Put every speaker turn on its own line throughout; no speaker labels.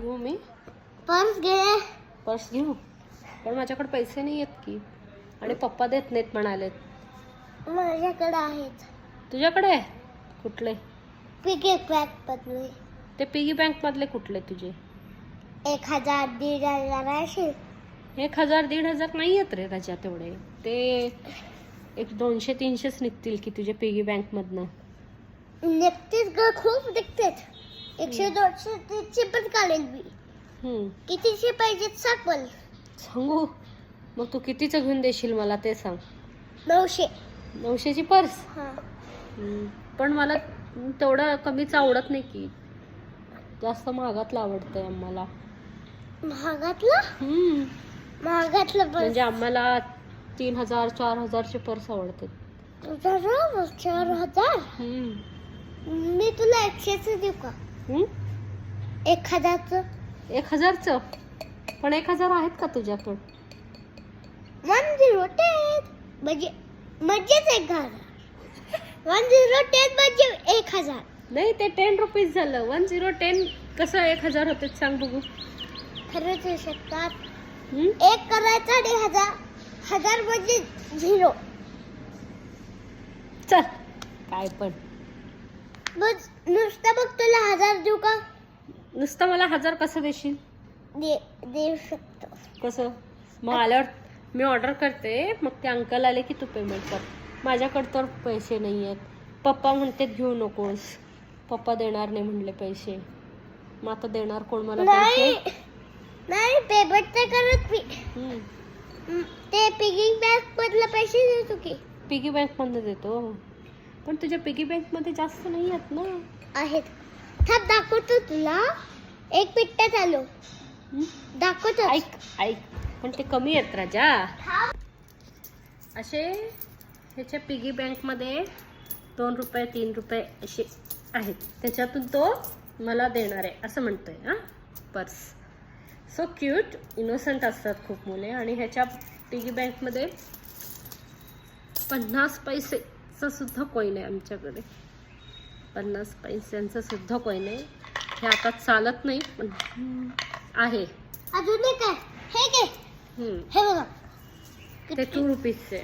घेऊ मी?
पर्स घे.
पर्स घेऊ, पण माझ्याकडे पैसे नाही आहेत की, आणि पप्पा देत नाहीत म्हणालेत.
माझ्याकडे आहेत.
तुझ्याकडे आहे? कुठले?
पिगी बँक मधले.
ते पिगी बँक मधले कुठले तुझे?
1000 1500 असे.
1000 1500 नाही आहेत रे राजा तेवढे. ते एक 200-300च निघतील की तुझे पिगी बँक मधनं.
निघतेच ग, खूप निघतेच. 100-200 पण काढेल मी. कितीचे पाहिजेत सांग मला.
सांगू? मग तू कितीचं घेऊन देशील मला ते सांग.
900.
पर्स?
हा.
पण मला तेवढं कमीच आवडत नाही की, जास्त महागातलं आवडतंय आम्हाला.
महागातलं
म्हणजे आम्हाला 3000-4000चे पर्स आवडतात.
4000. मी तुला 100चं देऊ का? 1000चं.
1000चं? पण 1000 आहेत का तुझ्याकडं?
108 म्हणजे म्हणजेच 1000. 108 म्हणजे 1000.
नाही, ते 10 रुपीज झालं. 1010 कसं 1000 होते सांग बघू.
खरंच होऊ शकतात. एक करायचा आणि 1000 म्हणजे 0.
चल काय पण.
बस नुसतं बघ, तुला 1000 देऊ का?
नुसतं मला 1000 कसं देशील?
देऊ शकतो.
कसं? मग आल्यावर मी ऑर्डर करते, मग ते अंकल आले की तू पेमेंट कर. माझ्याकडे तर पैसे नाही आहेत. पप्पा म्हणतात घेऊ नकोस. पप्पा देणार नाही म्हणले पैसे. मग आता देणार कोण मला पैसे?
नाही पेमेंट तर करत मी. ते पिगी बँक मधले पैसे देतो की.
पिगी बँक मध्ये देतो, पण तुझ्या पिगी बँक मध्ये जास्त नाही आहेत ना. आहेत.
थांब दाखवतो तुला. एक मिनिटात आलो. दाखवतो.
ऐक पण ते कमी आहेत राजा. असे ह्याच्या पिगी बँक मध्ये 2 रुपये 3 रुपये असे आहेत. त्याच्यातून तो मला देणार आहे असं म्हणतोय. पर्स सो क्यूट, इनोसंट असतात खूप मुले. आणि ह्याच्या पिगी बँक मध्ये 50 पैसेचा सुद्धा कॉईन आहे आमच्याकडे. 50 पैशांचा सुद्धा कॉईन आहे. हे आता चालत नाही पण आहे.
अजून एक आहे. हे घे. हे बघा,
ते 2 रुपीजचे.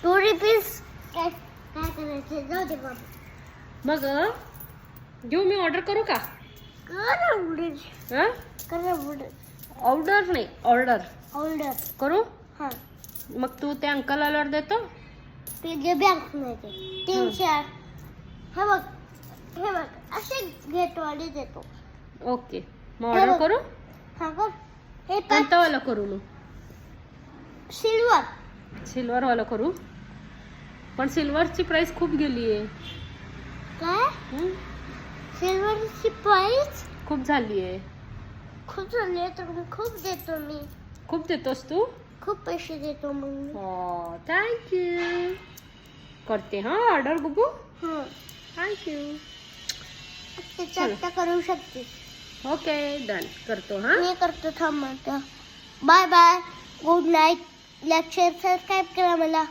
2 रुपीज. काय करायचं जाऊ दे बाबा.
मग घेऊ मी? ऑर्डर करू का? ऑर्डर नाही, ऑर्डर करू. मग तू ते अंकल आल्यावर देतो.
पिगी बँक मध्ये 300. हे बघ असे घेतो आणि देतो.
ओके, मग ऑर्डर करू.
हे
कोणता वाला करू? मग सिल्वर वाला करू. पण सिल्वरची प्राइस खूप गेली आहे.
काय? सिल्वरची प्राइस
खूप झाली आहे.
खूप झाली तर खूप देतो मी.
खूप देतोस तू?
खूप पैसे देतो मग मी.
हो, थँक्यू. करते ऑर्डर बघू. थँक्यू.
त्याच्यात करू शकते.
Okay, done. करतो.
मी करतो. थांब. Bye bye. Good night. Like share subscribe करा मला.